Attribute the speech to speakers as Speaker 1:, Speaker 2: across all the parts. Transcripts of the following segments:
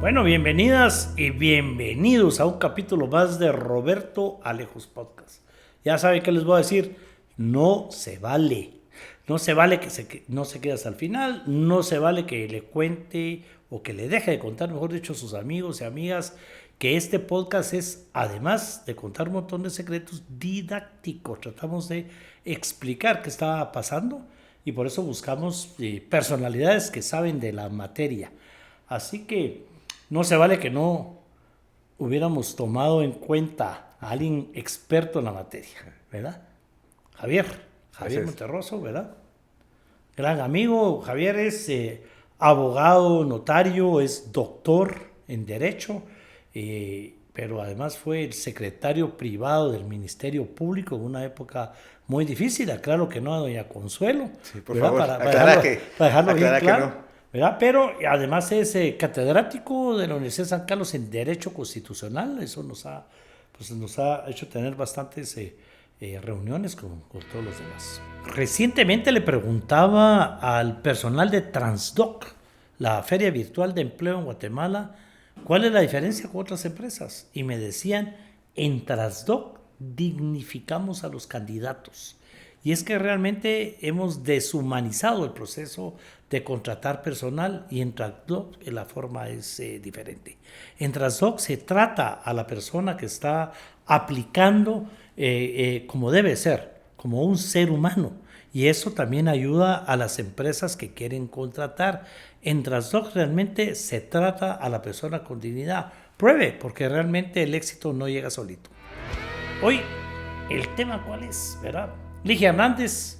Speaker 1: Bueno, bienvenidas y bienvenidos a un capítulo más de Roberto Alejos Podcast. Ya saben qué les voy a decir, no se vale. No se vale que no se quede hasta el final, no se vale que le cuente o que le deje de contar, mejor dicho, a sus amigos y amigas, que este podcast es, además de contar un montón de secretos, didáctico. Tratamos de explicar qué está pasando y por eso buscamos personalidades que saben de la materia. Así que no se vale que no hubiéramos tomado en cuenta a alguien experto en la materia, ¿verdad? Javier Monterroso, ¿verdad? Gran amigo. Javier es abogado, notario, es doctor en Derecho, pero además fue el secretario privado del Ministerio Público en una época muy difícil. Claro que no a doña Consuelo,
Speaker 2: Sí, por
Speaker 1: ¿verdad?
Speaker 2: favor,
Speaker 1: Para dejarlo bien claro.
Speaker 2: No.
Speaker 1: ¿Verdad? Pero además es catedrático de la Universidad de San Carlos en Derecho Constitucional. Eso nos ha hecho tener bastantes reuniones con todos los demás. Recientemente le preguntaba al personal de Transdoc, la feria virtual de empleo en Guatemala, cuál es la diferencia con otras empresas. Y me decían, en Transdoc dignificamos a los candidatos. Y es que realmente hemos deshumanizado el proceso de contratar personal, y en Transdoc la forma es diferente. En Transdoc se trata a la persona que está aplicando como debe ser, como un ser humano. Y eso también ayuda a las empresas que quieren contratar. En Transdoc realmente se trata a la persona con dignidad. Pruebe, porque realmente el éxito no llega solito. Hoy, el tema ¿cuál es? ¿Verdad? Ligia Hernández,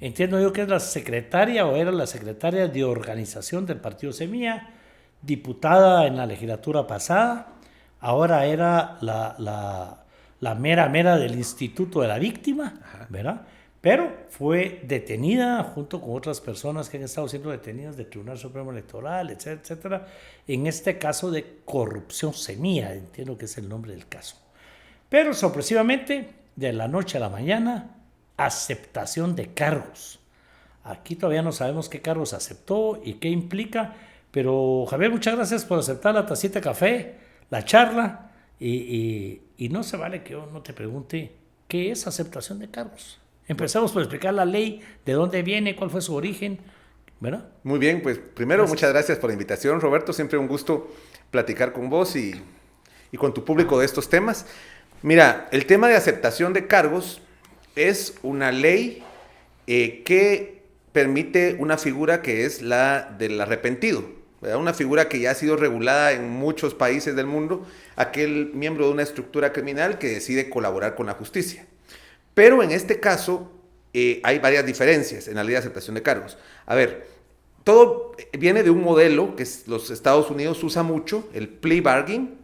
Speaker 1: entiendo yo que es la secretaria o era la secretaria de organización del Partido Semilla, diputada en la legislatura pasada, ahora era la mera del Instituto de la Víctima, ¿verdad? Pero fue detenida junto con otras personas que han estado siendo detenidas del Tribunal Supremo Electoral, etcétera, etcétera, en este caso de corrupción Semilla, entiendo que es el nombre del caso. Pero sorpresivamente, de la noche a la mañana, aceptación de cargos. Aquí todavía no sabemos qué cargos aceptó y qué implica, pero Javier, muchas gracias por aceptar la tacita de café, la charla, y no se vale que yo no te pregunte qué es aceptación de cargos. Empezamos por explicar la ley, de dónde viene, cuál fue su origen, ¿verdad?
Speaker 2: Muy bien, pues primero muchas gracias por la invitación, Roberto. Siempre un gusto platicar con vos y con tu público de estos temas. Mira, el tema de aceptación de cargos es una ley que permite una figura que es la del arrepentido, ¿verdad? Una figura que ya ha sido regulada en muchos países del mundo, aquel miembro de una estructura criminal que decide colaborar con la justicia. Pero en este caso hay varias diferencias en la ley de aceptación de cargos. A ver, todo viene de un modelo que los Estados Unidos usa mucho, el plea bargain,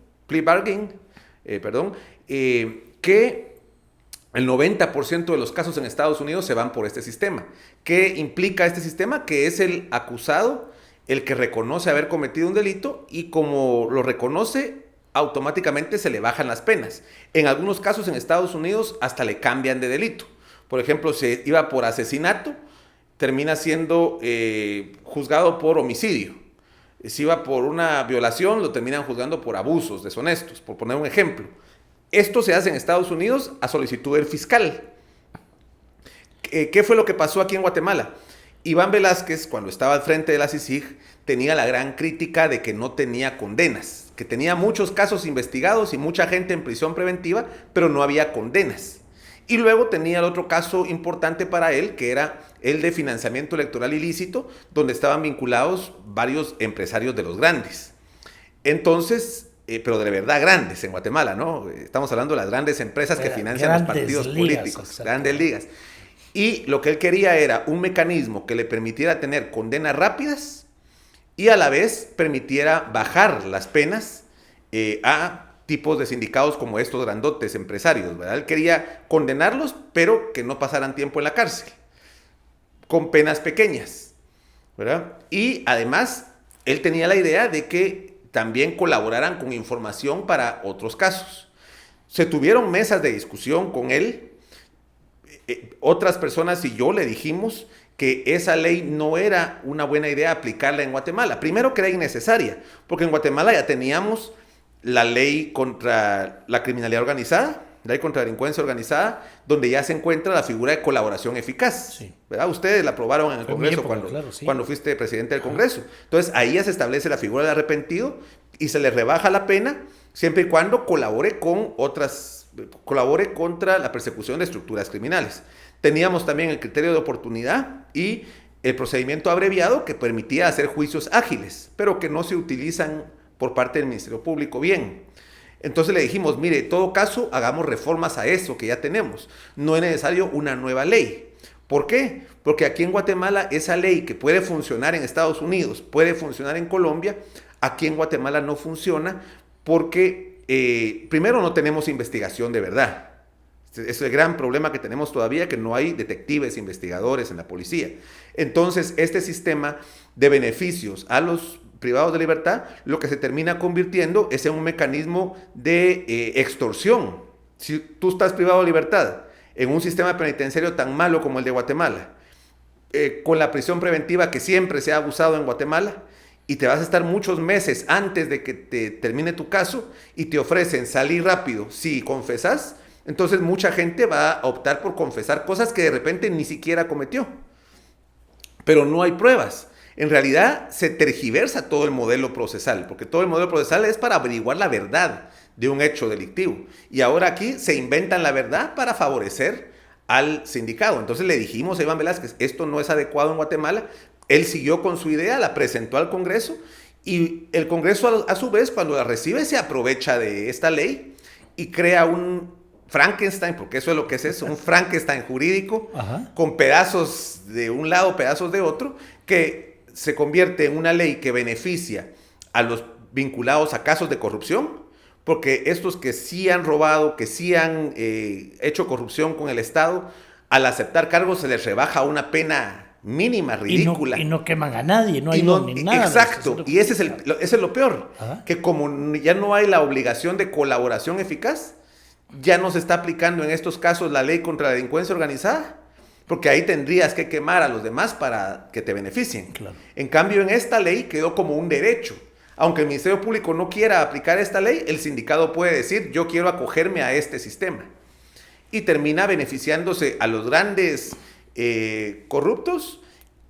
Speaker 2: que el 90% de los casos en Estados Unidos se van por este sistema. ¿Qué implica este sistema? Que es el acusado el que reconoce haber cometido un delito y como lo reconoce, automáticamente se le bajan las penas. En algunos casos en Estados Unidos hasta le cambian de delito. Por ejemplo, si iba por asesinato, termina siendo juzgado por homicidio. Si iba por una violación, lo terminan juzgando por abusos deshonestos, por poner un ejemplo. Esto se hace en Estados Unidos a solicitud del fiscal. ¿Qué fue lo que pasó aquí en Guatemala? Iván Velázquez, cuando estaba al frente de la CICIG, tenía la gran crítica de que no tenía condenas, que tenía muchos casos investigados y mucha gente en prisión preventiva, pero no había condenas. Y luego tenía el otro caso importante para él, que era el de financiamiento electoral ilícito, donde estaban vinculados varios empresarios de los grandes. Entonces, pero de verdad grandes en Guatemala, ¿no? Estamos hablando de las grandes empresas que financian los partidos políticos, grandes ligas. Y lo que él quería era un mecanismo que le permitiera tener condenas rápidas y a la vez permitiera bajar las penas a tipos de sindicados como estos grandotes empresarios, ¿verdad? Él quería condenarlos, pero que no pasaran tiempo en la cárcel, con penas pequeñas, ¿verdad? Y además, él tenía la idea de que también colaboraran con información para otros casos. Se tuvieron mesas de discusión con él. Otras personas y yo le dijimos que esa ley no era una buena idea aplicarla en Guatemala. Primero que era innecesaria, porque en Guatemala ya teníamos la ley contra la criminalidad organizada, la ley contra la delincuencia organizada, donde ya se encuentra la figura de colaboración eficaz.
Speaker 1: Sí.
Speaker 2: ¿Verdad? Ustedes la aprobaron en el Congreso
Speaker 1: época, claro, sí.
Speaker 2: cuando fuiste presidente del Congreso. Entonces ahí ya se establece la figura del arrepentido y se le rebaja la pena siempre y cuando colabore contra la persecución de estructuras criminales. Teníamos también el criterio de oportunidad y el procedimiento abreviado que permitía hacer juicios ágiles, pero que no se utilizan por parte del Ministerio Público bien. Entonces le dijimos, mire, en todo caso, hagamos reformas a eso que ya tenemos. No es necesario una nueva ley. ¿Por qué? Porque aquí en Guatemala esa ley que puede funcionar en Estados Unidos, puede funcionar en Colombia, aquí en Guatemala no funciona porque primero no tenemos investigación de verdad. Es el gran problema que tenemos todavía, que no hay detectives, investigadores en la policía. Entonces, este sistema de beneficios a los privados de libertad, lo que se termina convirtiendo es en un mecanismo de extorsión. Si tú estás privado de libertad en un sistema penitenciario tan malo como el de Guatemala, con la prisión preventiva que siempre se ha abusado en Guatemala, y te vas a estar muchos meses antes de que te termine tu caso, y te ofrecen salir rápido si confesas, entonces mucha gente va a optar por confesar cosas que de repente ni siquiera cometió. Pero no hay pruebas. En realidad se tergiversa todo el modelo procesal, porque todo el modelo procesal es para averiguar la verdad de un hecho delictivo. Y ahora aquí se inventan la verdad para favorecer al sindicado. Entonces le dijimos a Iván Velázquez, esto no es adecuado en Guatemala. Él siguió con su idea, la presentó al Congreso, y el Congreso a su vez, cuando la recibe, se aprovecha de esta ley y crea un Frankenstein, porque eso es lo que es eso, un Frankenstein jurídico, con pedazos de un lado, pedazos de otro, que se convierte en una ley que beneficia a los vinculados a casos de corrupción, porque estos que sí han robado, que sí han hecho corrupción con el Estado, al aceptar cargos se les rebaja una pena mínima, ridícula.
Speaker 1: Y no queman a nadie, no hay ni nada.
Speaker 2: Exacto, y ese es lo peor, que como ya no hay la obligación de colaboración eficaz, ya no se está aplicando en estos casos la ley contra la delincuencia organizada, porque ahí tendrías que quemar a los demás para que te beneficien.
Speaker 1: Claro.
Speaker 2: En cambio, en esta ley quedó como un derecho. Aunque el Ministerio Público no quiera aplicar esta ley, el sindicato puede decir, yo quiero acogerme a este sistema. Y termina beneficiándose a los grandes corruptos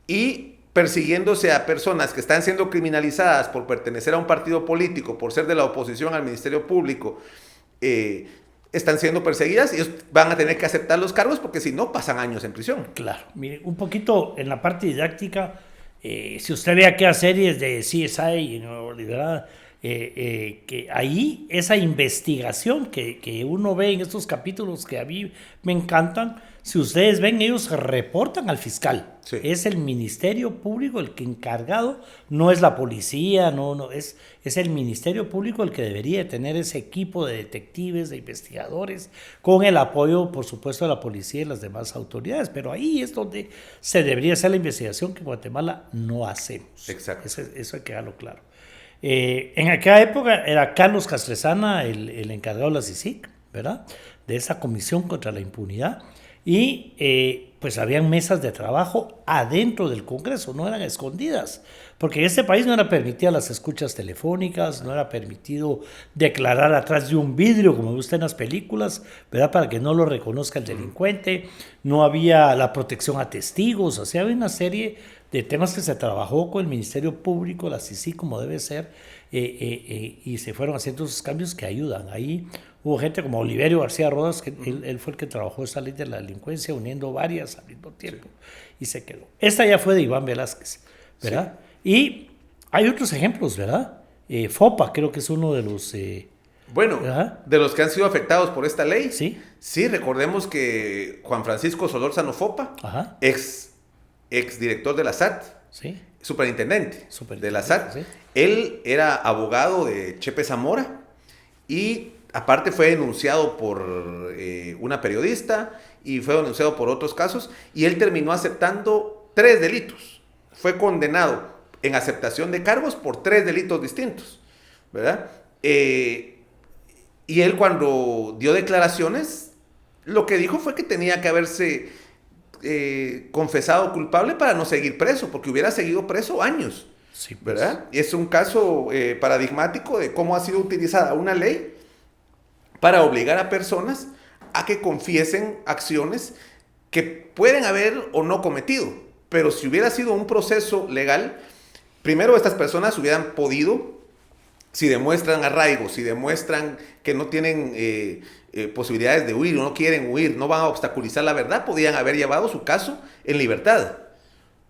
Speaker 2: y persiguiéndose a personas que están siendo criminalizadas por pertenecer a un partido político, por ser de la oposición al Ministerio Público, están siendo perseguidas y ellos van a tener que aceptar los cargos porque si no pasan años en prisión.
Speaker 1: Claro, mire, un poquito en la parte didáctica, si usted ve aquellas series de CSI, ¿verdad? Que ahí esa investigación que uno ve en estos capítulos que a mí me encantan, si ustedes ven, ellos reportan al fiscal. Sí. Es el Ministerio Público el que encargado, no es la policía, es el Ministerio Público el que debería tener ese equipo de detectives, de investigadores, con el apoyo, por supuesto, de la policía y las demás autoridades. Pero ahí es donde se debería hacer la investigación que en Guatemala no hacemos.
Speaker 2: Exacto.
Speaker 1: Eso hay que dejarlo claro. En aquella época era Carlos Castresana el encargado de la CICIG, ¿verdad? De esa comisión contra la impunidad. Y pues habían mesas de trabajo adentro del Congreso, no eran escondidas, porque en este país no era permitida las escuchas telefónicas, no era permitido declarar atrás de un vidrio, como gusta en las películas, ¿verdad? Para que no lo reconozca el delincuente, no había la protección a testigos, o sea, había una serie de temas que se trabajó con el Ministerio Público, la CICI, como debe ser, y se fueron haciendo esos cambios que ayudan. Ahí hubo gente como Oliverio García Rodas, que él fue el que trabajó esa ley de la delincuencia, uniendo varias al mismo tiempo, y se quedó. Esta ya fue de Iván Velázquez, ¿verdad? Sí. Y hay otros ejemplos, ¿verdad? FOPA creo que es uno de los...
Speaker 2: Bueno, ¿verdad? De los que han sido afectados por esta ley.
Speaker 1: Sí,
Speaker 2: recordemos que Juan Francisco Solórzano Fopa, ex director de la SAT, superintendente de la SAT, él era abogado de Chepe Zamora y aparte fue denunciado por una periodista y fue denunciado por otros casos y él terminó aceptando 3 delitos. Fue condenado en aceptación de cargos por 3 delitos distintos, ¿verdad? Y él cuando dio declaraciones, lo que dijo fue que tenía que haberse confesado culpable para no seguir preso, porque hubiera seguido preso años.
Speaker 1: Sí, pues.
Speaker 2: ¿Verdad? Y es un caso paradigmático de cómo ha sido utilizada una ley para obligar a personas a que confiesen acciones que pueden haber o no cometido. Pero si hubiera sido un proceso legal, primero estas personas hubieran podido, si demuestran arraigo, si demuestran que no tienen posibilidades de huir o no quieren huir, no van a obstaculizar la verdad, podían haber llevado su caso en libertad,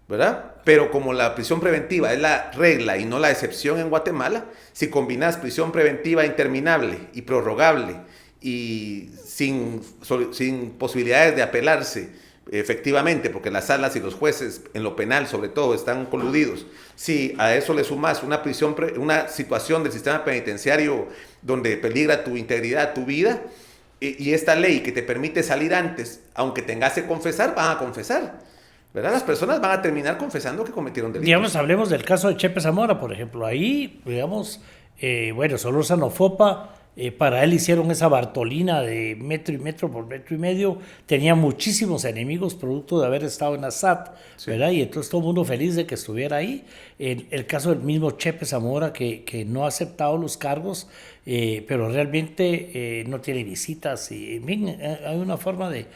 Speaker 2: ¿verdad? Pero como la prisión preventiva es la regla y no la excepción en Guatemala, si combinas prisión preventiva interminable y prorrogable y sin posibilidades de apelarse efectivamente, porque las salas y los jueces en lo penal sobre todo están coludidos, si a eso le sumas una situación del sistema penitenciario donde peligra tu integridad, tu vida, y esta ley que te permite salir antes, aunque tengas que confesar, van a confesar, ¿verdad? Las personas van a terminar confesando que cometieron delitos.
Speaker 1: Digamos, hablemos del caso de Chepe Zamora, por ejemplo. Ahí, digamos, Solórzano Fopa, para él hicieron esa Bartolina de metro y metro por metro y medio. Tenía muchísimos enemigos producto de haber estado en Assad, sí, ¿verdad? Y entonces todo el mundo feliz de que estuviera ahí. El caso del mismo Chepe Zamora, que no ha aceptado los cargos, pero realmente no tiene visitas. Y, en fin, hay una forma de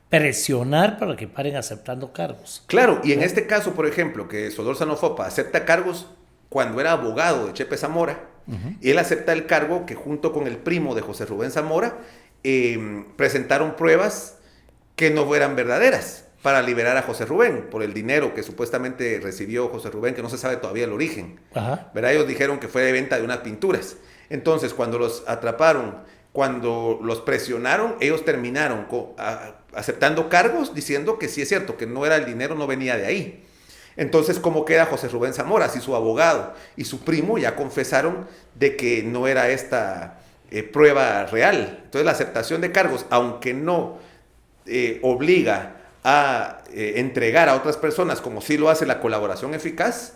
Speaker 1: presionar para que paren aceptando cargos.
Speaker 2: Claro, y en este caso, por ejemplo, que Solórzano Fopa acepta cargos cuando era abogado de Chepe Zamora, y él acepta el cargo que junto con el primo de José Rubén Zamora presentaron pruebas que no eran verdaderas para liberar a José Rubén por el dinero que supuestamente recibió José Rubén, que no se sabe todavía el origen. ¿Verdad? Ellos dijeron que fue de venta de unas pinturas. Entonces, cuando los atraparon, cuando los presionaron, ellos terminaron aceptando cargos diciendo que sí es cierto, que no era el dinero, no venía de ahí. Entonces, ¿cómo queda José Rubén Zamora? Si su abogado y su primo ya confesaron de que no era esta prueba real. Entonces, la aceptación de cargos, aunque no obliga a entregar a otras personas, como sí lo hace la colaboración eficaz,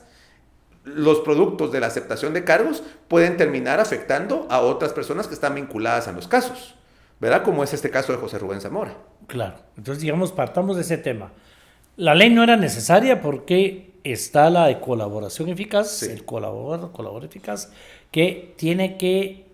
Speaker 2: los productos de la aceptación de cargos pueden terminar afectando a otras personas que están vinculadas a los casos, ¿verdad? Como es este caso de José Rubén Zamora.
Speaker 1: Claro. Entonces, digamos, partamos de ese tema. La ley no era necesaria porque está la de colaboración eficaz, sí, el colaborador eficaz, que tiene que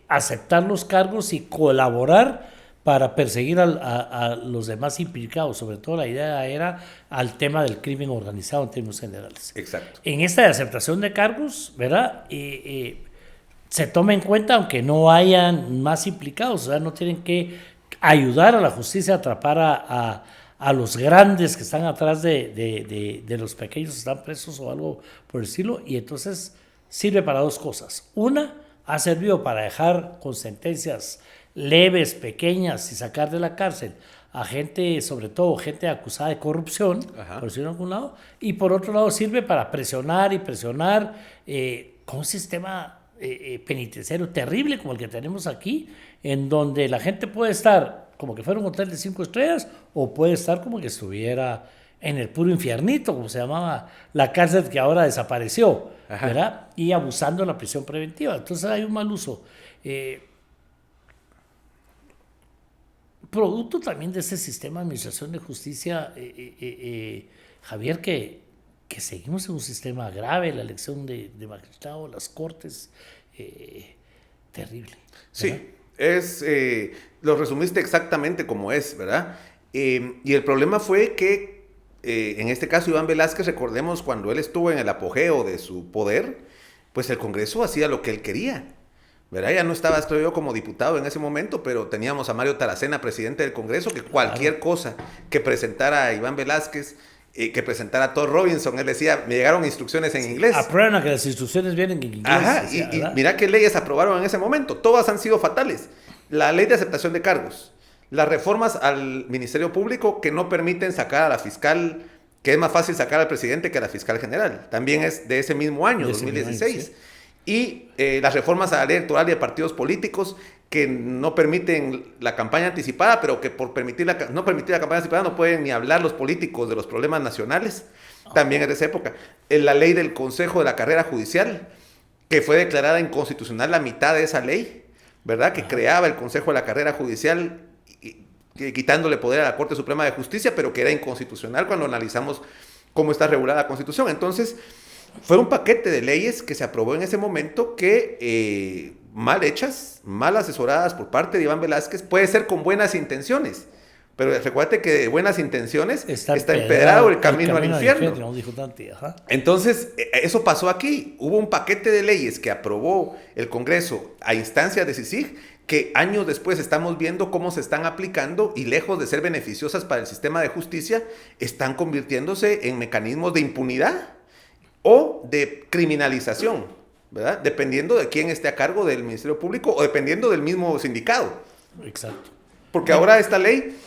Speaker 1: aceptar los cargos y colaborar para perseguir a los demás implicados. Sobre todo la idea era al tema del crimen organizado en términos generales.
Speaker 2: Exacto.
Speaker 1: En esta aceptación de cargos, ¿verdad? Se toma en cuenta, aunque no hayan más implicados, o sea, no tienen que ayudar a la justicia a atrapar a los grandes que están atrás de los pequeños que están presos o algo por el estilo, y entonces sirve para dos cosas. Una, ha servido para dejar con sentencias leves, pequeñas, y sacar de la cárcel a gente, sobre todo gente acusada de corrupción, por decirlo de algún lado, y por otro lado sirve para presionar con un sistema penitenciario terrible como el que tenemos aquí, en donde la gente puede estar como que fuera un hotel de 5 estrellas o puede estar como que estuviera en el puro infiernito, como se llamaba la cárcel que ahora desapareció, ¿verdad? Y abusando de la prisión preventiva. Entonces hay un mal uso. Producto también de ese sistema de administración de justicia, Javier, que seguimos en un sistema grave, la elección de magistrado, las cortes, terrible, ¿verdad?
Speaker 2: Sí, lo resumiste exactamente como es, ¿verdad? Y el problema fue que, en este caso, Iván Velázquez, recordemos, cuando él estuvo en el apogeo de su poder, pues el Congreso hacía lo que él quería, ¿verdad? Ya no estaba, creo yo, como diputado en ese momento, pero teníamos a Mario Taracena, presidente del Congreso, que cualquier cosa que presentara a Iván Velázquez, que presentara Todd Robinson, él decía, me llegaron instrucciones en inglés.
Speaker 1: Aprueban a que las instrucciones vienen en inglés.
Speaker 2: Y mira qué leyes aprobaron en ese momento, todas han sido fatales. La ley de aceptación de cargos, las reformas al Ministerio Público que no permiten sacar a la fiscal, que es más fácil sacar al presidente que a la fiscal general, también es de ese mismo año, 2016. Sí. Y las reformas a la ley electoral y a partidos políticos que no permiten la campaña anticipada, pero que por no permitir la campaña anticipada no pueden ni hablar los políticos de los problemas nacionales, también es de esa época. La ley del Consejo de la Carrera Judicial, que fue declarada inconstitucional la mitad de esa ley, ¿verdad? Que creaba el Consejo de la Carrera Judicial quitándole poder a la Corte Suprema de Justicia, pero que era inconstitucional cuando analizamos cómo está regulada la Constitución. Entonces, fue un paquete de leyes que se aprobó en ese momento que, mal hechas, mal asesoradas por parte de Iván Velázquez, puede ser con buenas intenciones. Pero recuérdate que de buenas intenciones está empedrado el camino al infierno.
Speaker 1: Dijo Tanti, ajá.
Speaker 2: Entonces, eso pasó aquí. Hubo un paquete de leyes que aprobó el Congreso a instancias de CICIG que años después estamos viendo cómo se están aplicando y lejos de ser beneficiosas para el sistema de justicia, están convirtiéndose en mecanismos de impunidad o de criminalización, ¿verdad? Dependiendo de quién esté a cargo del Ministerio Público o dependiendo del mismo sindicato.
Speaker 1: Exacto.
Speaker 2: Porque ahora esta ley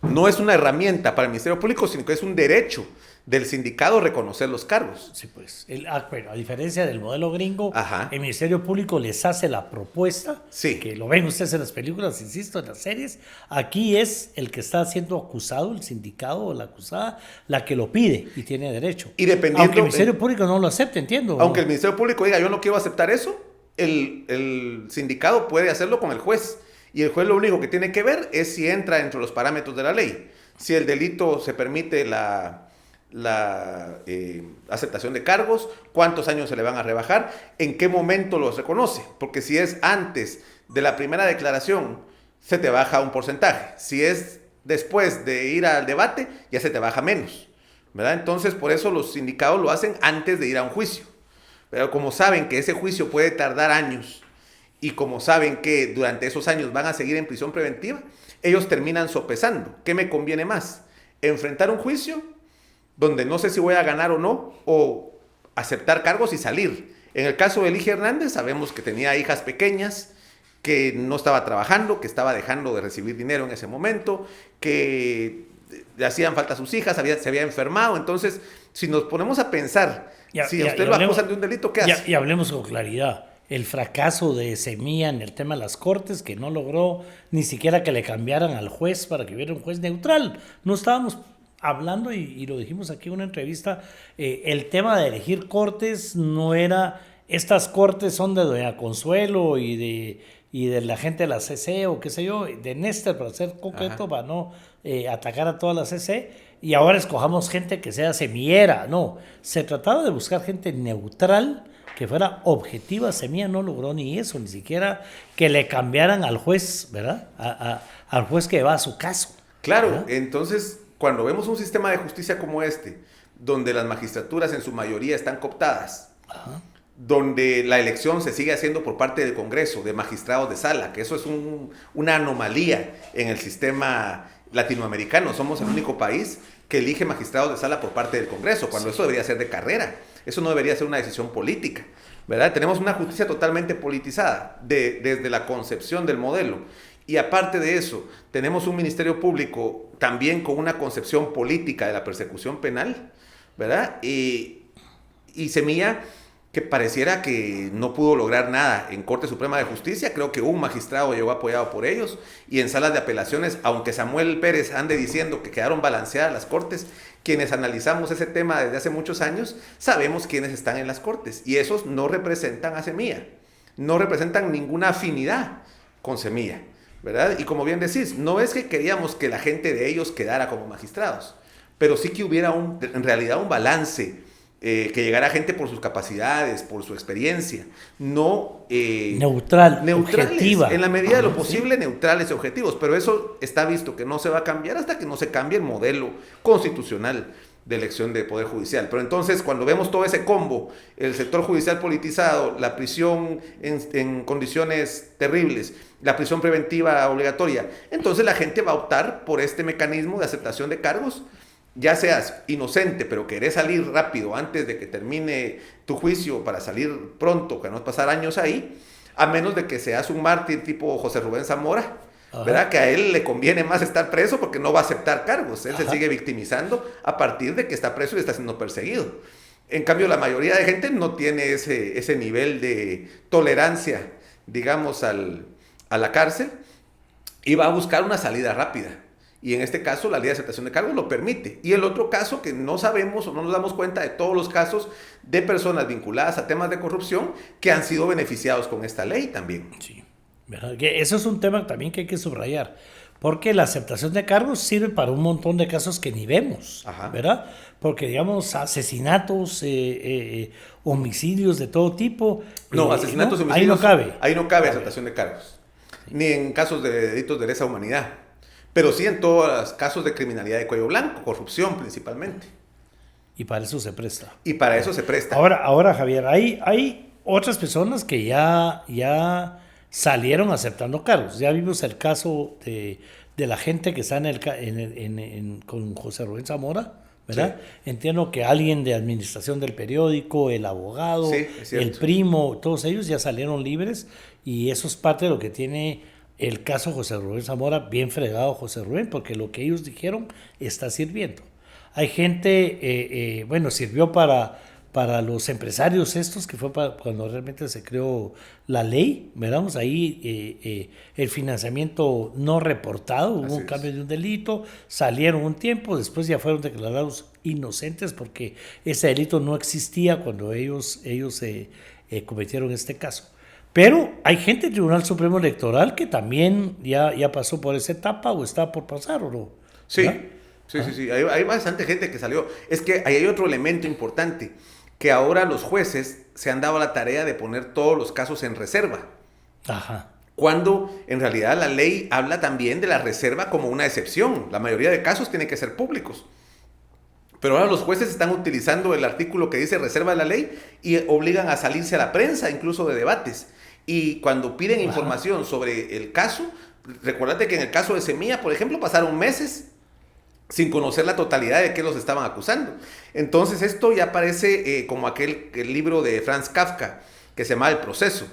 Speaker 2: no es una herramienta para el Ministerio Público, sino que es un derecho del sindicato reconocer los cargos.
Speaker 1: Sí, pues. Pero a diferencia del modelo gringo,
Speaker 2: Ajá.
Speaker 1: el Ministerio Público les hace la propuesta,
Speaker 2: Sí.
Speaker 1: que lo ven ustedes en las películas, insisto, en las series. Aquí es el que está siendo acusado, el sindicato o la acusada, la que lo pide y tiene derecho.
Speaker 2: Y dependiendo,
Speaker 1: aunque el Ministerio Público no lo acepte, entiendo.
Speaker 2: Aunque el Ministerio Público diga, yo no quiero aceptar eso, el sindicato puede hacerlo con el juez. Y el juez lo único que tiene que ver es si entra dentro de los parámetros de la ley. Si el delito se permite la aceptación de cargos, cuántos años se le van a rebajar, en qué momento los reconoce. Porque si es antes de la primera declaración, se te baja un porcentaje. Si es después de ir al debate, ya se te baja menos, ¿verdad? Entonces, por eso los sindicatos lo hacen antes de ir a un juicio. Pero como saben que ese juicio puede tardar años, y como saben que durante esos años van a seguir en prisión preventiva, ellos terminan sopesando. ¿Qué me conviene más? ¿Enfrentar un juicio donde no sé si voy a ganar o no? ¿O aceptar cargos y salir? En el caso de Ligia Hernández, sabemos que tenía hijas pequeñas, que no estaba trabajando, que estaba dejando de recibir dinero en ese momento, que le hacían falta a sus hijas, se había enfermado. Entonces, si nos ponemos a pensar, si a usted lo acusan de un delito, ¿qué hace?
Speaker 1: Y hablemos con claridad. El fracaso de Semilla en el tema de las Cortes, que no logró ni siquiera que le cambiaran al juez para que hubiera un juez neutral. No estábamos hablando, y lo dijimos aquí en una entrevista, el tema de elegir cortes no era, estas cortes son de Doña Consuelo y de la gente de la CC o qué sé yo, de Néstor, para ser concreto, para no atacar a toda la CC, y ahora escojamos gente que sea semillera. No, se trataba de buscar gente neutral, que fuera objetiva. Semilla no logró ni eso, ni siquiera que le cambiaran al juez, ¿verdad? Al juez que va a su caso.
Speaker 2: Claro,
Speaker 1: ¿verdad?
Speaker 2: Entonces, cuando vemos un sistema de justicia como este, donde las magistraturas en su mayoría están cooptadas, ajá, donde la elección se sigue haciendo por parte del Congreso, de magistrados de sala, que eso es una anomalía en el sistema latinoamericano. Somos el único país que elige magistrados de sala por parte del Congreso, cuando eso debería ser de carrera. Eso no debería ser una decisión política, ¿verdad? Tenemos una justicia totalmente politizada desde la concepción del modelo. Y aparte de eso, tenemos un Ministerio Público también con una concepción política de la persecución penal, ¿verdad? Y Semilla, que pareciera que no pudo lograr nada en Corte Suprema de Justicia. Creo que un magistrado llegó apoyado por ellos, y en salas de apelaciones, aunque Samuel Pérez ande diciendo que quedaron balanceadas las Cortes, quienes analizamos ese tema desde hace muchos años, sabemos quiénes están en las Cortes, y esos no representan a Semilla, no representan ninguna afinidad con Semilla, ¿verdad? Y como bien decís, no es que queríamos que la gente de ellos quedara como magistrados, pero sí que hubiera en realidad un balance, que llegara gente por sus capacidades, por su experiencia, no
Speaker 1: neutrales, objetiva.
Speaker 2: En la medida de lo posible, sí, neutrales y objetivos, pero eso está visto que no se va a cambiar hasta que no se cambie el modelo constitucional de elección de Poder Judicial. Pero entonces, cuando vemos todo ese combo, el sector judicial politizado, la prisión en condiciones terribles, la prisión preventiva obligatoria, entonces la gente va a optar por este mecanismo de aceptación de cargos. Ya seas inocente, pero querés salir rápido antes de que termine tu juicio para salir pronto, que no pasar años ahí, a menos de que seas un mártir tipo José Rubén Zamora, ¿verdad? Que a él le conviene más estar preso porque no va a aceptar cargos. Él se sigue victimizando a partir de que está preso y está siendo perseguido. En cambio, la mayoría de gente no tiene ese nivel de tolerancia, digamos, a la cárcel, y va a buscar una salida rápida. Y en este caso, la ley de aceptación de cargos lo permite. Y el otro caso que no sabemos o no nos damos cuenta de todos los casos de personas vinculadas a temas de corrupción que han sido beneficiados con esta ley también.
Speaker 1: Sí, ¿verdad? Que eso es un tema también que hay que subrayar. porque la aceptación de cargos sirve para un montón de casos que ni vemos,
Speaker 2: Ajá.
Speaker 1: ¿verdad? Porque, digamos, asesinatos, homicidios de todo tipo.
Speaker 2: No, asesinatos,
Speaker 1: ¿no?
Speaker 2: homicidios.
Speaker 1: Ahí no cabe.
Speaker 2: Ahí no cabe aceptación de cargos. Ni en casos de delitos de lesa humanidad. Pero sí en todos los casos de criminalidad de cuello blanco, corrupción principalmente.
Speaker 1: Y para eso se presta.
Speaker 2: Y para eso se presta.
Speaker 1: Ahora Javier, hay otras personas que ya salieron aceptando cargos. Ya vimos el caso de la gente que está con José Rubén Zamora, ¿verdad? Sí. Entiendo que alguien de administración del periódico, el abogado,
Speaker 2: sí,
Speaker 1: el primo, todos ellos ya salieron libres, y eso es parte de lo que tiene el caso José Rubén Zamora. Bien fregado José Rubén, porque lo que ellos dijeron está sirviendo. Hay gente, sirvió para los empresarios estos, que fue cuando realmente se creó la ley, ¿verdad? Ahí el financiamiento no reportado, hubo un cambio de un delito, salieron un tiempo, después ya fueron declarados inocentes porque ese delito no existía cuando ellos cometieron este caso. Pero hay gente del Tribunal Supremo Electoral que también ya pasó por esa etapa o está por pasar, ¿o no?
Speaker 2: Sí. ¿verdad? Sí. Hay bastante gente que salió. Es que ahí hay otro elemento importante, que ahora los jueces se han dado la tarea de poner todos los casos en reserva.
Speaker 1: Ajá.
Speaker 2: Cuando en realidad la ley habla también de la reserva como una excepción. La mayoría de casos tienen que ser públicos. Pero ahora los jueces están utilizando el artículo que dice reserva de la ley y obligan a salirse a la prensa, incluso de debates. Y cuando piden información sobre el caso, recuérdate que en el caso de Semilla, por ejemplo, pasaron meses sin conocer la totalidad de qué los estaban acusando. Entonces esto ya parece como el libro de Franz Kafka, que se llama El Proceso,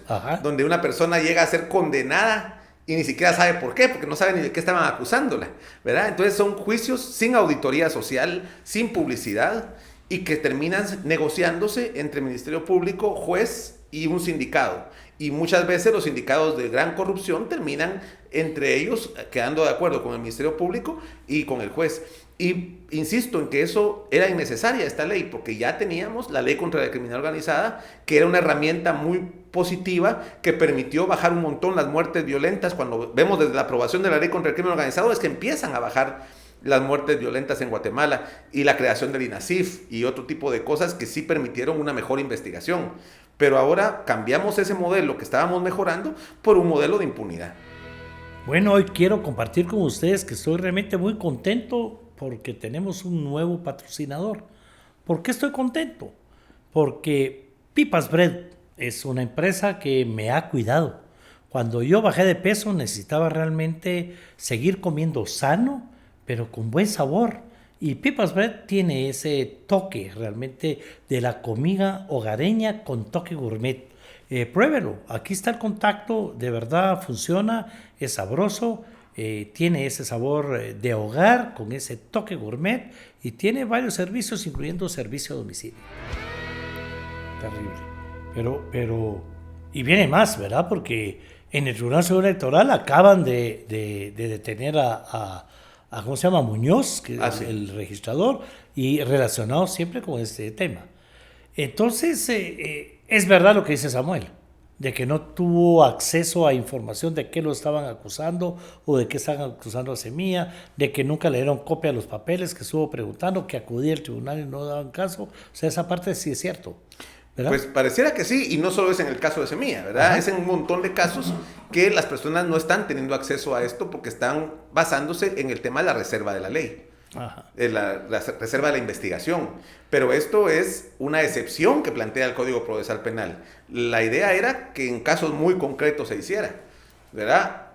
Speaker 2: donde una persona llega a ser condenada y ni siquiera sabe por qué, porque no sabe ni de qué estaban acusándola, ¿verdad? Entonces son juicios sin auditoría social, sin publicidad, y que terminan negociándose entre Ministerio Público, juez y un sindicado. Y muchas veces los sindicatos de gran corrupción terminan entre ellos quedando de acuerdo con el Ministerio Público y con el juez. Y insisto en que eso era innecesaria, esta ley, porque ya teníamos la ley contra la criminalidad organizada, que era una herramienta muy positiva que permitió bajar un montón las muertes violentas. Cuando vemos desde la aprobación de la ley contra el crimen organizado es que empiezan a bajar las muertes violentas en Guatemala, y la creación del INASIF y otro tipo de cosas que sí permitieron una mejor investigación. Pero ahora cambiamos ese modelo que estábamos mejorando por un modelo de impunidad.
Speaker 1: Bueno, hoy quiero compartir con ustedes que estoy realmente muy contento porque tenemos un nuevo patrocinador. ¿Por qué estoy contento? Porque Pipas Bread es una empresa que me ha cuidado. Cuando yo bajé de peso necesitaba realmente seguir comiendo sano, pero con buen sabor. Y Pipas Bread tiene ese toque realmente de la comida hogareña con toque gourmet. Pruébelo, aquí está el contacto, de verdad funciona, es sabroso, tiene ese sabor de hogar con ese toque gourmet y tiene varios servicios, incluyendo servicio a domicilio. Terrible. Pero, y viene más, ¿verdad? Porque en el Tribunal Superior Electoral acaban de detener a ¿cómo se llama? Muñoz, que es el registrador, y relacionado siempre con este tema. Entonces, es verdad lo que dice Samuel, de que no tuvo acceso a información de qué lo estaban acusando o de qué estaban acusando a Semilla, de que nunca le dieron copia de los papeles, que estuvo preguntando, que acudía al tribunal y no daban caso. O sea, esa parte sí es cierto, ¿verdad?
Speaker 2: Pues pareciera que sí, y no solo es en el caso de Semilla, ¿verdad? Ajá. Es en un montón de casos que las personas no están teniendo acceso a esto porque están basándose en el tema de la reserva de la ley, la reserva de la investigación. Pero esto es una excepción que plantea el Código Procesal Penal. La idea era que en casos muy concretos se hiciera, ¿verdad?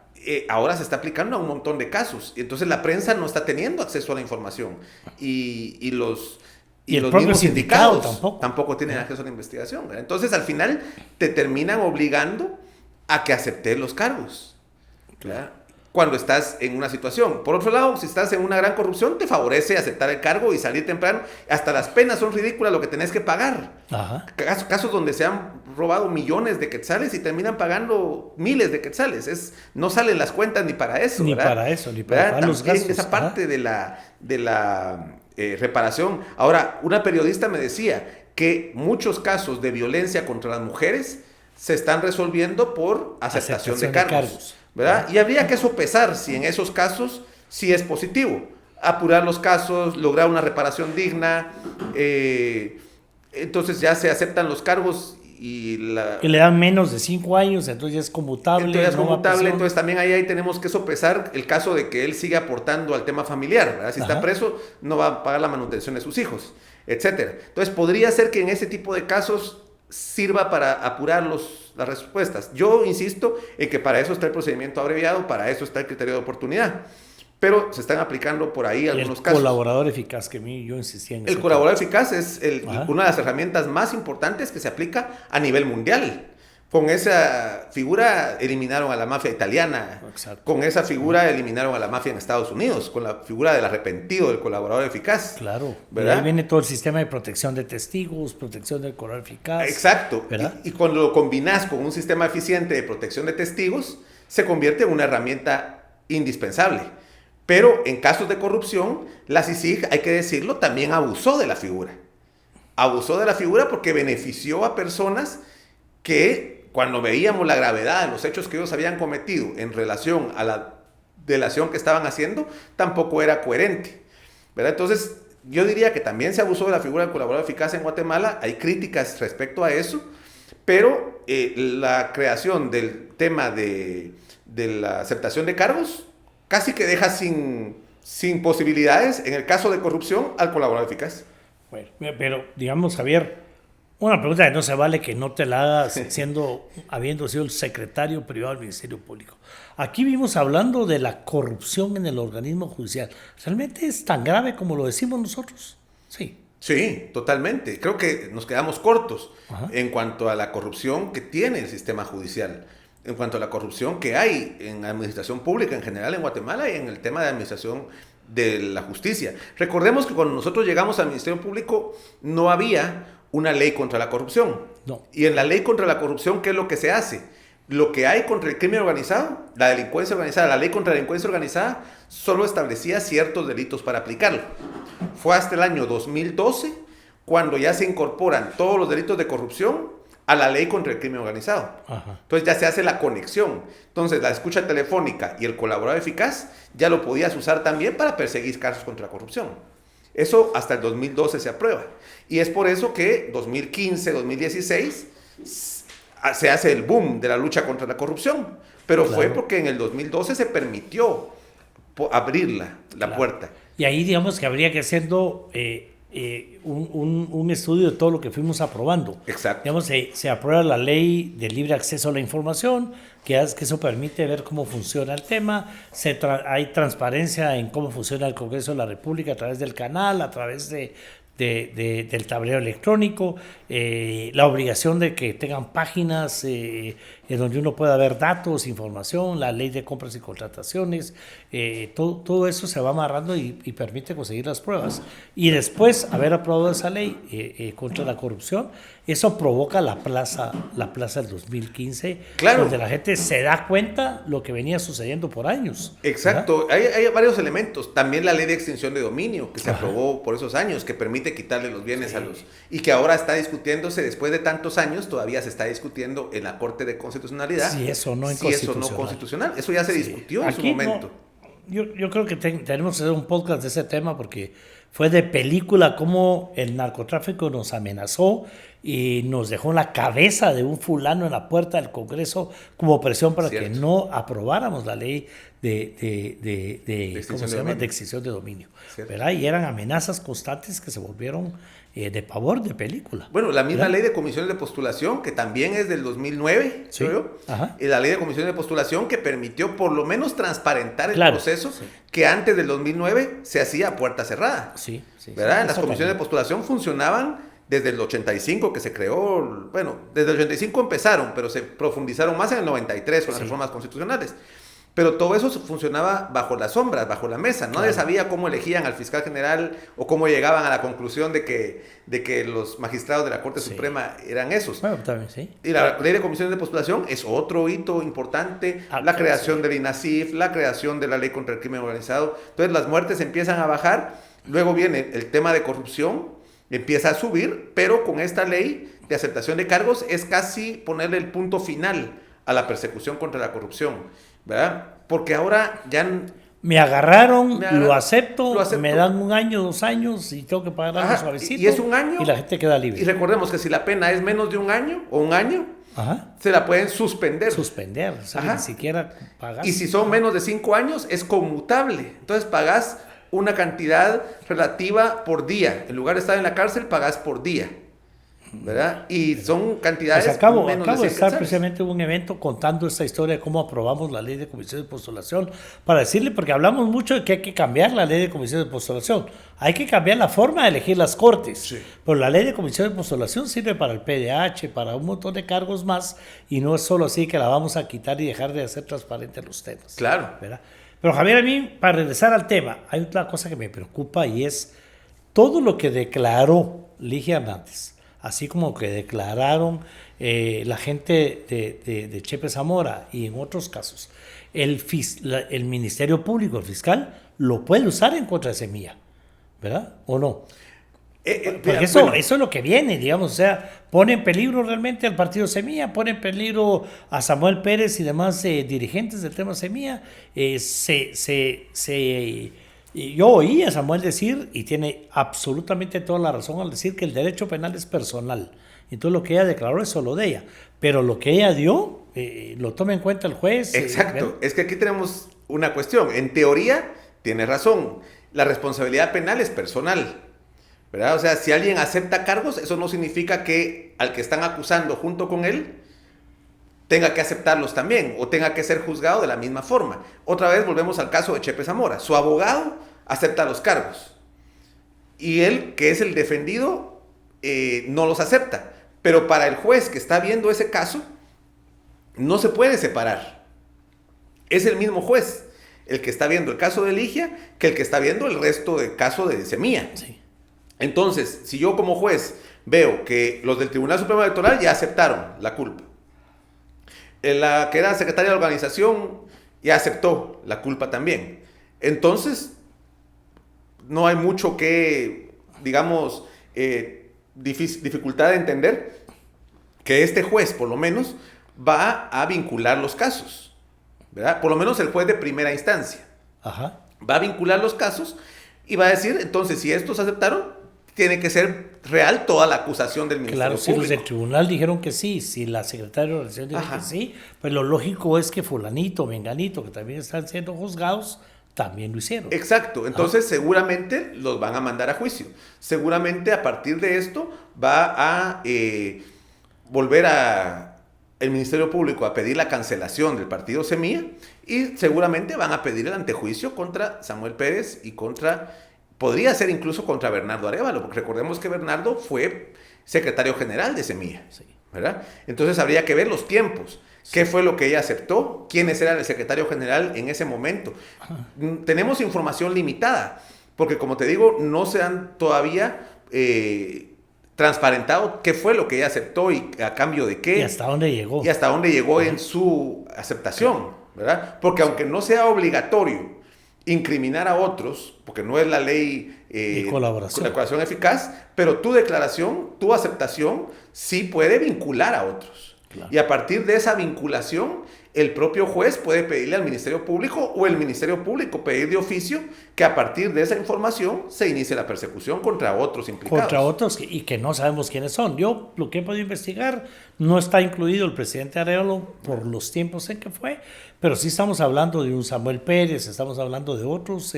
Speaker 2: Ahora se está aplicando a un montón de casos, y entonces la prensa no está teniendo acceso a la información, y los mismos sindicados tampoco tienen acceso a la investigación, ¿verdad? Entonces al final te terminan obligando a que aceptes los cargos, ¿verdad? Cuando estás en una situación. Por otro lado, si estás en una gran corrupción, te favorece aceptar el cargo y salir temprano. Hasta las penas son ridículas lo que tenés que pagar. Casos donde se han robado millones de quetzales y terminan pagando miles de quetzales. No salen las cuentas ni para eso,
Speaker 1: ni
Speaker 2: ¿verdad?
Speaker 1: Para eso, ni para pagar los gastos.
Speaker 2: Esa parte de la reparación. Ahora, una periodista me decía que muchos casos de violencia contra las mujeres se están resolviendo por aceptación de cargos. ¿verdad? Y habría que sopesar si en esos casos sí es positivo. Apurar los casos, lograr una reparación digna, entonces ya se aceptan los cargos y
Speaker 1: le dan menos de 5 años, entonces ya es conmutable.
Speaker 2: Entonces es conmutable, entonces también ahí tenemos que sopesar el caso de que él siga aportando al tema familiar, ¿verdad? Si está preso, no va a pagar la manutención de sus hijos, etcétera. Entonces podría ser que en ese tipo de casos sirva para apurar las respuestas. Yo insisto en que para eso está el procedimiento abreviado, para eso está el criterio de oportunidad. Pero se están aplicando por ahí algunos casos.
Speaker 1: El colaborador eficaz, que yo insistía en
Speaker 2: el colaborador eficaz es una de las herramientas más importantes que se aplica a nivel mundial. Con esa figura eliminaron a la mafia italiana. Exacto. Con esa figura eliminaron a la mafia en Estados Unidos, con la figura del arrepentido, del colaborador eficaz.
Speaker 1: Claro, ¿verdad? Y ahí viene todo el sistema de protección de testigos, protección del colaborador eficaz.
Speaker 2: Exacto, y cuando lo combinas con un sistema eficiente de protección de testigos, se convierte en una herramienta indispensable. Pero en casos de corrupción, la CICIG, hay que decirlo, también abusó de la figura. Abusó de la figura porque benefició a personas que, cuando veíamos la gravedad de los hechos que ellos habían cometido en relación a la delación que estaban haciendo, tampoco era coherente, ¿verdad? Entonces, yo diría que también se abusó de la figura del colaborador eficaz en Guatemala. Hay críticas respecto a eso, pero la creación del tema de la aceptación de cargos casi que deja sin posibilidades, en el caso de corrupción, al colaborador eficaz.
Speaker 1: Bueno, pero digamos, Javier, una pregunta que no se vale que no te la hagas habiendo sido el secretario privado del Ministerio Público. Aquí vimos hablando de la corrupción en el organismo judicial. ¿Realmente es tan grave como lo decimos nosotros? Sí.
Speaker 2: Sí, totalmente. Creo que nos quedamos cortos en cuanto a la corrupción que tiene el sistema judicial, en cuanto a la corrupción que hay en la administración pública en general en Guatemala y en el tema de administración de la justicia. Recordemos que cuando nosotros llegamos al Ministerio Público no había una ley contra la corrupción. No. Y en la ley contra la corrupción, ¿qué es lo que se hace? Lo que hay contra el crimen organizado, la delincuencia organizada, la ley contra la delincuencia organizada, solo establecía ciertos delitos para aplicarlo. Fue hasta el año 2012 cuando ya se incorporan todos los delitos de corrupción a la ley contra el crimen organizado. Entonces ya se hace la conexión. Entonces la escucha telefónica y el colaborador eficaz ya lo podías usar también para perseguir casos contra la corrupción. Eso hasta el 2012 se aprueba. Y es por eso que 2015, 2016 se hace el boom de la lucha contra la corrupción. Pero fue porque en el 2012 se permitió abrir la puerta.
Speaker 1: Y ahí digamos que habría que hacerlo un estudio de todo lo que fuimos aprobando.
Speaker 2: Exacto.
Speaker 1: Digamos, se aprueba la ley de libre acceso a la información, que eso permite ver cómo funciona el tema. Hay transparencia en cómo funciona el Congreso de la República a través del canal, a través del tablero electrónico, la obligación de que tengan páginas en donde uno pueda ver datos, información, la ley de compras y contrataciones, todo eso se va amarrando y permite conseguir las pruebas. Y después haber aprobado esa ley contra la corrupción, eso provoca la plaza del 2015,
Speaker 2: claro,
Speaker 1: donde la gente se da cuenta lo que venía sucediendo por años.
Speaker 2: Exacto, hay varios elementos. También la ley de extinción de dominio que se aprobó por esos años, que permite quitarle los bienes a los... Y que ahora está discutiéndose, después de tantos años, todavía se está discutiendo en la Corte de Constitucionalidad.
Speaker 1: Si eso no es
Speaker 2: constitucional. Eso ya se discutió en su momento.
Speaker 1: Yo creo que tenemos que hacer un podcast de ese tema porque fue de película cómo el narcotráfico nos amenazó y nos dejó en la cabeza de un fulano en la puerta del Congreso como presión para que no aprobáramos la ley de extinción de dominio. ¿Verdad? Y eran amenazas constantes que se volvieron de pavor de película.
Speaker 2: Bueno, la misma ley de comisiones de postulación, que también es del 2009, ¿sí? La ley de comisiones de postulación que permitió por lo menos transparentar el proceso que antes del 2009 se hacía a puerta cerrada. ¿Verdad? Las comisiones de postulación funcionaban desde el 85 que se creó, bueno, desde el 85 empezaron, pero se profundizaron más en el 93 con las reformas constitucionales. Pero todo eso funcionaba bajo las sombras, bajo la mesa. Nadie sabía cómo elegían al fiscal general o cómo llegaban a la conclusión de que los magistrados de la Corte Suprema eran esos.
Speaker 1: Bueno, también, sí.
Speaker 2: Y la ley de comisiones de postulación es otro hito importante. La creación del INASIF, la creación de la ley contra el crimen organizado. Entonces las muertes empiezan a bajar. Luego viene el tema de corrupción, empieza a subir, pero con esta ley de aceptación de cargos es casi ponerle el punto final a la persecución contra la corrupción, ¿verdad? Porque ahora ya...
Speaker 1: Me agarraron, lo
Speaker 2: acepto,
Speaker 1: acepto, me dan 1 año, 2 años y tengo que pagar algo suavecito.
Speaker 2: Y es 1 año.
Speaker 1: Y la gente queda libre.
Speaker 2: Y recordemos que si la pena es menos de 1 año o 1 año, se la pueden suspender.
Speaker 1: O sea, ni siquiera pagas.
Speaker 2: Y si son menos de 5 años, es conmutable. Entonces pagas una cantidad relativa por día. En lugar de estar en la cárcel, pagas por día, ¿verdad? Y son cantidades
Speaker 1: pues acabo
Speaker 2: menos
Speaker 1: de estar
Speaker 2: quetzales.
Speaker 1: precisamente en un evento contando esta historia de cómo aprobamos la ley de comisiones de postulación, para decirle, porque hablamos mucho de que hay que cambiar la ley de comisiones de postulación, hay que cambiar la forma de elegir las cortes,
Speaker 2: sí.
Speaker 1: Pero la ley de comisiones de postulación sirve para el PDH, para un montón de cargos más, y no es solo así que la vamos a quitar y dejar de hacer transparentes los temas.
Speaker 2: Claro.
Speaker 1: ¿Verdad? Pero Javier, a mí, para regresar al tema, hay otra cosa que me preocupa y es todo lo que declaró Ligia Hernández, así como que declararon la gente de Chepe Zamora y en otros casos, el Ministerio Público, el fiscal, lo puede usar en contra de Semilla, ¿verdad? ¿O no? Porque eso es lo que viene, digamos, o sea, pone en peligro realmente al partido Semilla, pone en peligro a Samuel Pérez y demás dirigentes del tema Semilla. Yo oí a Samuel decir, y tiene absolutamente toda la razón al decir que el derecho penal es personal. Entonces lo que ella declaró es solo de ella. Pero lo que ella dio, lo toma en cuenta el juez.
Speaker 2: Exacto. Es que aquí tenemos una cuestión. En teoría, tiene razón. La responsabilidad penal es personal, ¿verdad? O sea, si alguien acepta cargos, eso no significa que al que están acusando junto con él tenga que aceptarlos también o tenga que ser juzgado de la misma forma. Otra vez volvemos al caso de Chepe Zamora. Su abogado acepta los cargos y él, que es el defendido, no los acepta. Pero para el juez que está viendo ese caso, no se puede separar. Es el mismo juez el que está viendo el caso de Ligia que el que está viendo el resto del caso de Semilla.
Speaker 1: Sí.
Speaker 2: Entonces, si yo como juez veo que los del Tribunal Supremo Electoral ya aceptaron la culpa, la que era secretaria de organización ya aceptó la culpa también, entonces no hay mucho que, digamos, dificultad de entender que este juez, por lo menos, va a vincular los casos, ¿verdad? Por lo menos el juez de primera instancia.
Speaker 1: Ajá.
Speaker 2: Va a vincular los casos y va a decir, entonces, si estos aceptaron, tiene que ser real toda la acusación del Ministerio Público.
Speaker 1: Claro, si los del tribunal dijeron que sí, si la secretaria de organización dijo que sí, pues lo lógico es que fulanito, menganito, que también están siendo juzgados, también lo hicieron.
Speaker 2: Exacto, entonces seguramente los van a mandar a juicio. Seguramente a partir de esto va a volver el Ministerio Público a pedir la cancelación del partido Semilla y seguramente van a pedir el antejuicio contra Samuel Pérez y podría ser incluso contra Bernardo Arévalo, porque recordemos que Bernardo fue secretario general de Semilla, sí, ¿verdad? Entonces habría que ver los tiempos. Sí. ¿Qué fue lo que ella aceptó? ¿Quiénes eran el secretario general en ese momento? Ajá. Tenemos información limitada, porque como te digo, no se han todavía transparentado qué fue lo que ella aceptó y a cambio de qué.
Speaker 1: Y hasta dónde llegó.
Speaker 2: Y hasta dónde llegó en su aceptación, ¿verdad? Porque aunque no sea obligatorio incriminar a otros, porque no es la ley
Speaker 1: de
Speaker 2: colaboración eficaz, pero tu declaración, tu aceptación, sí puede vincular a otros. Claro. Y a partir de esa vinculación, el propio juez puede pedirle al Ministerio Público o el Ministerio Público pedir de oficio que a partir de esa información se inicie la persecución contra otros implicados.
Speaker 1: Contra otros y que no sabemos quiénes son. Yo lo que he podido investigar, no está incluido el presidente Arévalo por los tiempos en que fue, pero sí estamos hablando de un Samuel Pérez, estamos hablando de otros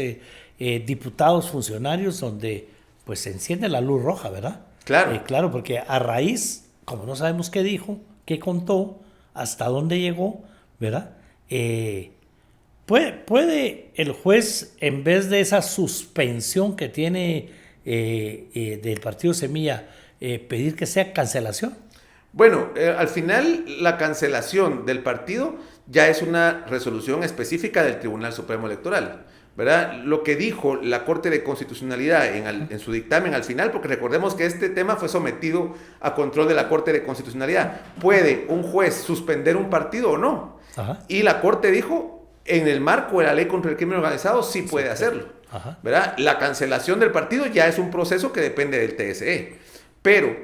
Speaker 1: diputados, funcionarios, donde pues se enciende la luz roja, ¿verdad?
Speaker 2: Claro.
Speaker 1: Claro, porque a raíz, como no sabemos qué dijo, qué contó, hasta dónde llegó, ¿verdad? ¿Puede el juez, en vez de esa suspensión que tiene del partido Semilla, pedir que sea cancelación?
Speaker 2: Bueno, al final la cancelación del partido ya es una resolución específica del Tribunal Supremo Electoral, ¿verdad? Lo que dijo la Corte de Constitucionalidad en su dictamen al final, porque recordemos que este tema fue sometido a control de la Corte de Constitucionalidad. ¿Puede un juez suspender un partido o no? Ajá. Y la Corte dijo, en el marco de la ley contra el crimen organizado, sí puede hacerlo. Ajá. ¿Verdad? La cancelación del partido ya es un proceso que depende del TSE. Pero,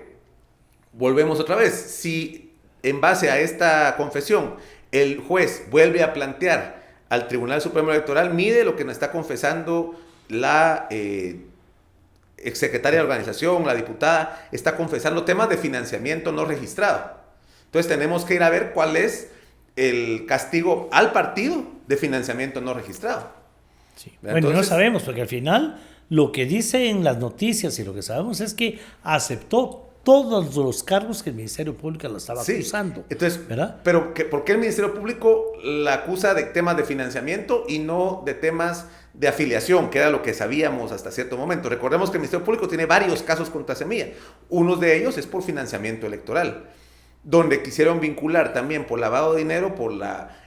Speaker 2: volvemos otra vez, si en base a esta confesión el juez vuelve a plantear al Tribunal Supremo Electoral, mide lo que nos está confesando la exsecretaria de organización, la diputada, está confesando temas de financiamiento no registrado. Entonces tenemos que ir a ver cuál es el castigo al partido de financiamiento no registrado.
Speaker 1: Sí. Bueno, no sabemos, porque al final lo que dice en las noticias y lo que sabemos es que aceptó todos los cargos que el Ministerio Público lo estaba acusando.
Speaker 2: Entonces,
Speaker 1: ¿verdad?
Speaker 2: Pero ¿por qué el Ministerio Público la acusa de temas de financiamiento y no de temas de afiliación, que era lo que sabíamos hasta cierto momento? Recordemos que el Ministerio Público tiene varios casos contra Semilla. Uno de ellos es por financiamiento electoral, donde quisieron vincular también por lavado de dinero, por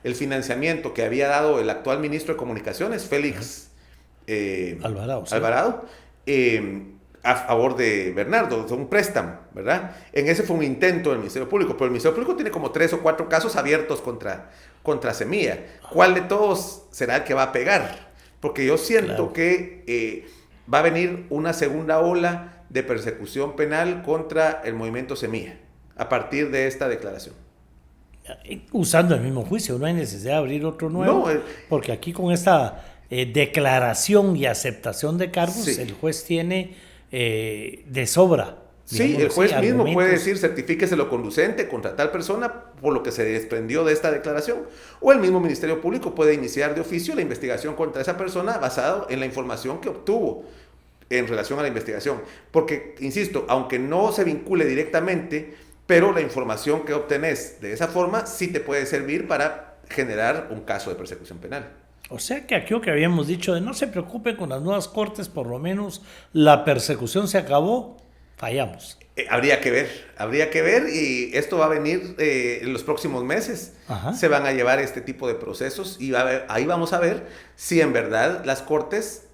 Speaker 2: el financiamiento que había dado el actual ministro de Comunicaciones, Félix Alvarado, a favor de Bernardo, un préstamo, ¿verdad? En ese fue un intento del Ministerio Público, pero el Ministerio Público tiene como 3 o 4 casos abiertos contra Semilla. ¿Cuál de todos será el que va a pegar? Porque yo siento que va a venir una segunda ola de persecución penal contra el movimiento Semilla a partir de esta declaración.
Speaker 1: Usando el mismo juicio, no hay necesidad de abrir otro nuevo, porque aquí con esta declaración y aceptación de cargos, el juez tiene de sobra.
Speaker 2: Sí, el juez mismo puede decir, certifíqueselo conducente contra tal persona por lo que se desprendió de esta declaración, o el mismo Ministerio Público puede iniciar de oficio la investigación contra esa persona basado en la información que obtuvo en relación a la investigación. Porque, insisto, aunque no se vincule directamente, pero la información que obtenés de esa forma sí te puede servir para generar un caso de persecución penal.
Speaker 1: O sea que aquello que habíamos dicho de no se preocupen con las nuevas cortes, por lo menos la persecución se acabó, fallamos.
Speaker 2: Habría que ver y esto va a venir en los próximos meses. Ajá. Se van a llevar este tipo de procesos y ahí vamos a ver si en verdad las cortes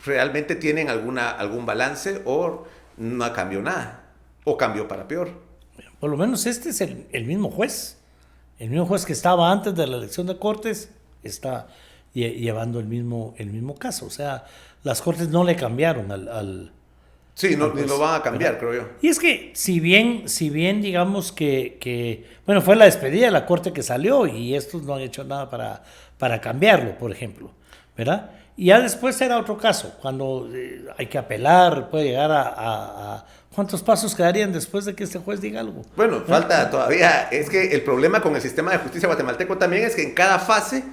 Speaker 2: realmente tienen algún balance o no cambió nada o cambió para peor.
Speaker 1: Por lo menos este es el mismo juez. El mismo juez que estaba antes de la elección de cortes está llevando el mismo caso. O sea, las cortes no le cambiaron al
Speaker 2: sí, no, ni lo van a cambiar, ¿verdad? Creo yo.
Speaker 1: Y es que si bien digamos que bueno, fue la despedida de la corte que salió y estos no han hecho nada para cambiarlo, por ejemplo, ¿verdad? Y ya después era otro caso, cuando hay que apelar, puede llegar a ¿cuántos pasos quedarían después de que este juez diga algo?
Speaker 2: Bueno, falta todavía. Es que el problema con el sistema de justicia guatemalteco también es que en cada fase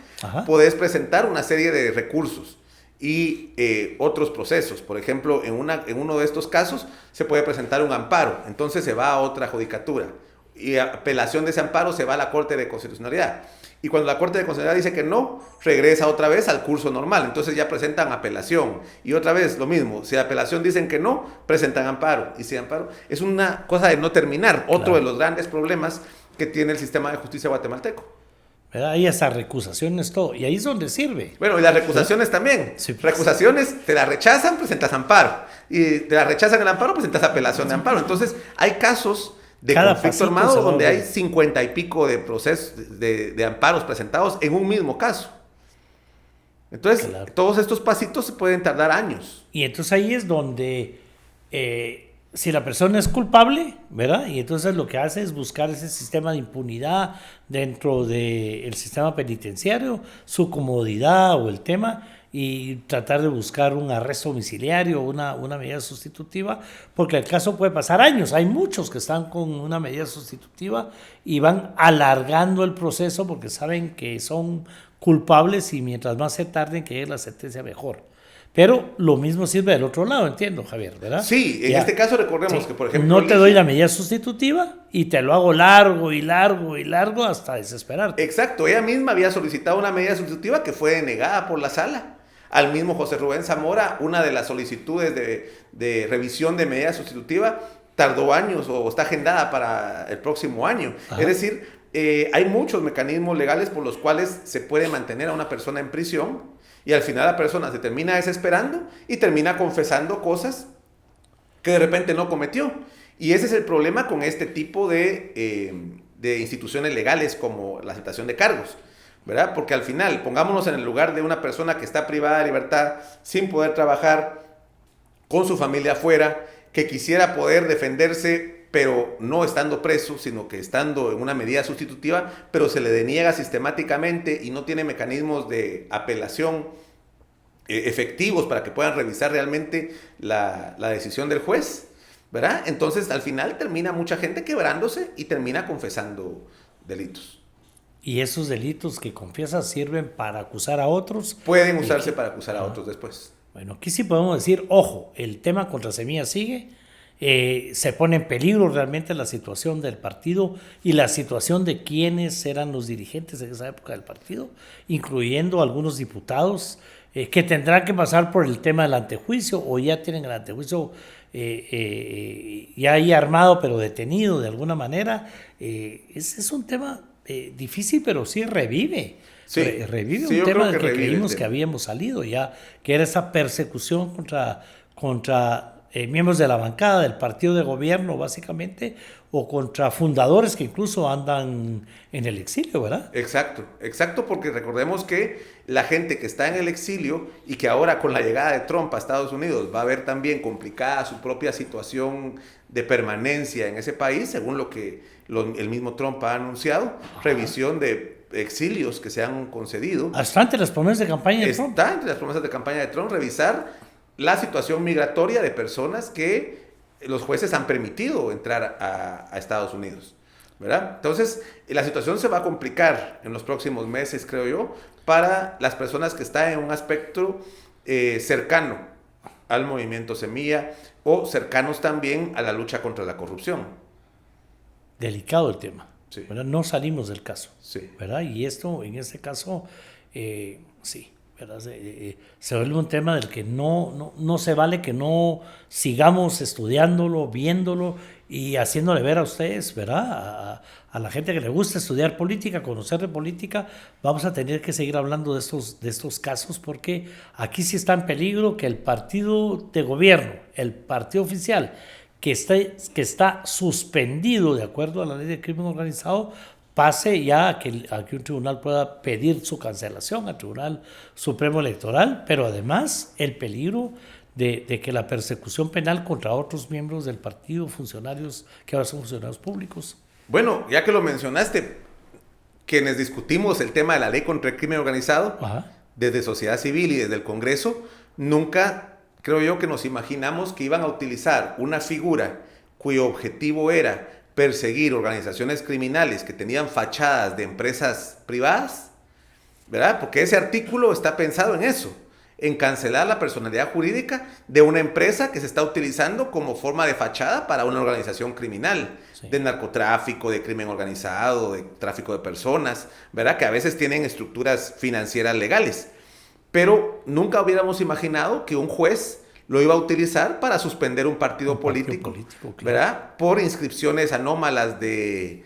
Speaker 2: podés presentar una serie de recursos y otros procesos. Por ejemplo, en uno de estos casos se puede presentar un amparo, entonces se va a otra judicatura y apelación de ese amparo se va a la Corte de Constitucionalidad. Y cuando la Corte de Constitucionalidad dice que no, regresa otra vez al curso normal. Entonces ya presentan apelación. Y otra vez lo mismo. Si la apelación dicen que no, presentan amparo. Y si amparo, es una cosa de no terminar. Otro de los grandes problemas que tiene el sistema de justicia guatemalteco.
Speaker 1: Hay esas recusaciones, todo. Y ahí es donde sirve.
Speaker 2: Bueno, y las recusaciones también. Sí, pues. Recusaciones, te las rechazan, presentas amparo. Y te las rechazan el amparo, presentas apelación de amparo. Entonces hay casos de conflicto armado donde hay 50 y pico de procesos de amparos presentados en un mismo caso. Entonces, todos estos pasitos se pueden tardar años.
Speaker 1: Y entonces ahí es donde si la persona es culpable, ¿verdad? Y entonces lo que hace es buscar ese sistema de impunidad dentro del sistema penitenciario, su comodidad o el tema, y tratar de buscar un arresto domiciliario o una medida sustitutiva, porque el caso puede pasar años. Hay muchos que están con una medida sustitutiva y van alargando el proceso porque saben que son culpables y mientras más se tarden que llegue la sentencia mejor. Pero lo mismo sirve del otro lado, entiendo, Javier, ¿verdad?
Speaker 2: Sí, en este caso recordemos que, por ejemplo...
Speaker 1: No te doy la medida sustitutiva y te lo hago largo y largo y largo hasta desesperarte.
Speaker 2: Exacto, ella misma había solicitado una medida sustitutiva que fue denegada por la sala. Al mismo José Rubén Zamora, una de las solicitudes de revisión de medida sustitutiva tardó años o está agendada para el próximo año. Ajá. Es decir, hay muchos mecanismos legales por los cuales se puede mantener a una persona en prisión y al final la persona se termina desesperando y termina confesando cosas que de repente no cometió. Y ese es el problema con este tipo de instituciones legales como la aceptación de cargos, ¿verdad? Porque al final, pongámonos en el lugar de una persona que está privada de libertad, sin poder trabajar, con su familia afuera, que quisiera poder defenderse pero no estando preso, sino que estando en una medida sustitutiva, pero se le deniega sistemáticamente y no tiene mecanismos de apelación efectivos para que puedan revisar realmente la decisión del juez, ¿verdad? Entonces, al final termina mucha gente quebrándose y termina confesando delitos.
Speaker 1: Y esos delitos que confiesas sirven para acusar a otros.
Speaker 2: Pueden usarse para acusar a otros después.
Speaker 1: Bueno, aquí sí podemos decir, ojo, el tema contra Semilla sigue, se pone en peligro realmente la situación del partido y la situación de quienes eran los dirigentes en esa época del partido, incluyendo algunos diputados que tendrán que pasar por el tema del antejuicio o ya tienen el antejuicio ya ahí armado pero detenido de alguna manera. Es un tema difícil, pero sí revive.
Speaker 2: Sí,
Speaker 1: revive
Speaker 2: sí,
Speaker 1: un tema del que
Speaker 2: revive
Speaker 1: creímos que habíamos salido ya, que era esa persecución contra miembros de la bancada del partido de gobierno, básicamente, o contra fundadores que incluso andan en el exilio, ¿verdad?
Speaker 2: Exacto, porque recordemos que la gente que está en el exilio y que ahora con la llegada de Trump a Estados Unidos va a ver también complicada su propia situación de permanencia en ese país, según lo que el mismo Trump ha anunciado, revisión de exilios que se han concedido.
Speaker 1: Hasta entre las promesas de campaña de Trump.
Speaker 2: Está entre las promesas de campaña de Trump revisar la situación migratoria de personas que los jueces han permitido entrar a Estados Unidos, ¿verdad? Entonces, la situación se va a complicar en los próximos meses, creo yo, para las personas que están en un aspecto cercano al movimiento Semilla o cercanos también a la lucha contra la corrupción.
Speaker 1: Delicado el tema.
Speaker 2: Sí.
Speaker 1: ¿Verdad? No salimos del caso.
Speaker 2: Sí.
Speaker 1: ¿Verdad? Y esto, en este caso, sí. ¿Verdad? Se vuelve un tema del que no se vale que no sigamos estudiándolo, viéndolo y haciéndole ver a ustedes, ¿verdad? A la gente que le gusta estudiar política, conocer de política, vamos a tener que seguir hablando de estos casos porque aquí sí está en peligro que el partido de gobierno, el partido oficial, que está suspendido de acuerdo a la ley de crimen organizado, pase ya a que un tribunal pueda pedir su cancelación al Tribunal Supremo Electoral, pero además el peligro de que la persecución penal contra otros miembros del partido, funcionarios que ahora son funcionarios públicos.
Speaker 2: Bueno, ya que lo mencionaste, quienes discutimos el tema de la ley contra el crimen organizado,
Speaker 1: Ajá.
Speaker 2: desde sociedad civil y desde el Congreso, nunca creo yo que nos imaginamos que iban a utilizar una figura cuyo objetivo era perseguir organizaciones criminales que tenían fachadas de empresas privadas, ¿verdad? Porque ese artículo está pensado en eso, en cancelar la personalidad jurídica de una empresa que se está utilizando como forma de fachada para una organización criminal, sí, de narcotráfico, de crimen organizado, de tráfico de personas, ¿verdad? Que a veces tienen estructuras financieras legales. Pero nunca hubiéramos imaginado que un juez lo iba a utilizar para suspender un partido político, claro, ¿verdad? Por inscripciones anómalas de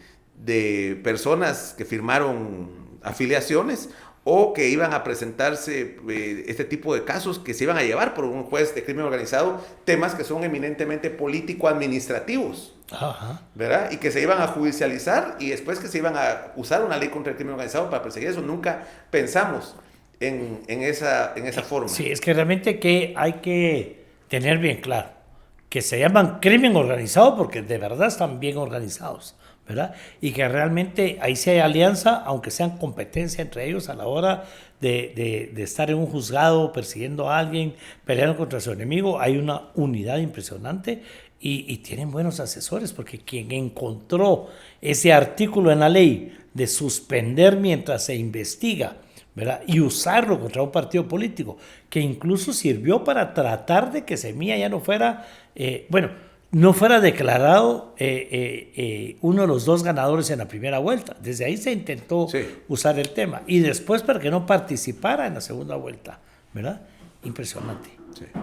Speaker 2: personas que firmaron afiliaciones o que iban a presentarse este tipo de casos que se iban a llevar por un juez de crimen organizado, temas que son eminentemente político-administrativos, ¿verdad? Y que se iban a judicializar y después que se iban a usar una ley contra el crimen organizado para perseguir eso. Nunca pensamos en esa forma.
Speaker 1: Sí, es que realmente que hay que tener bien claro que se llaman crimen organizado porque de verdad están bien organizados, ¿verdad? Y que realmente ahí sí hay alianza, aunque sean competencia entre ellos a la hora de estar en un juzgado persiguiendo a alguien, peleando contra su enemigo, hay una unidad impresionante y tienen buenos asesores porque quien encontró ese artículo en la ley de suspender mientras se investiga, ¿verdad? Y usarlo contra un partido político, que incluso sirvió para tratar de que Semilla ya no fuera, no fuera declarado uno de los dos ganadores en la primera vuelta. Desde ahí se intentó usar el tema. Y después para que no participara en la segunda vuelta, ¿verdad? Impresionante.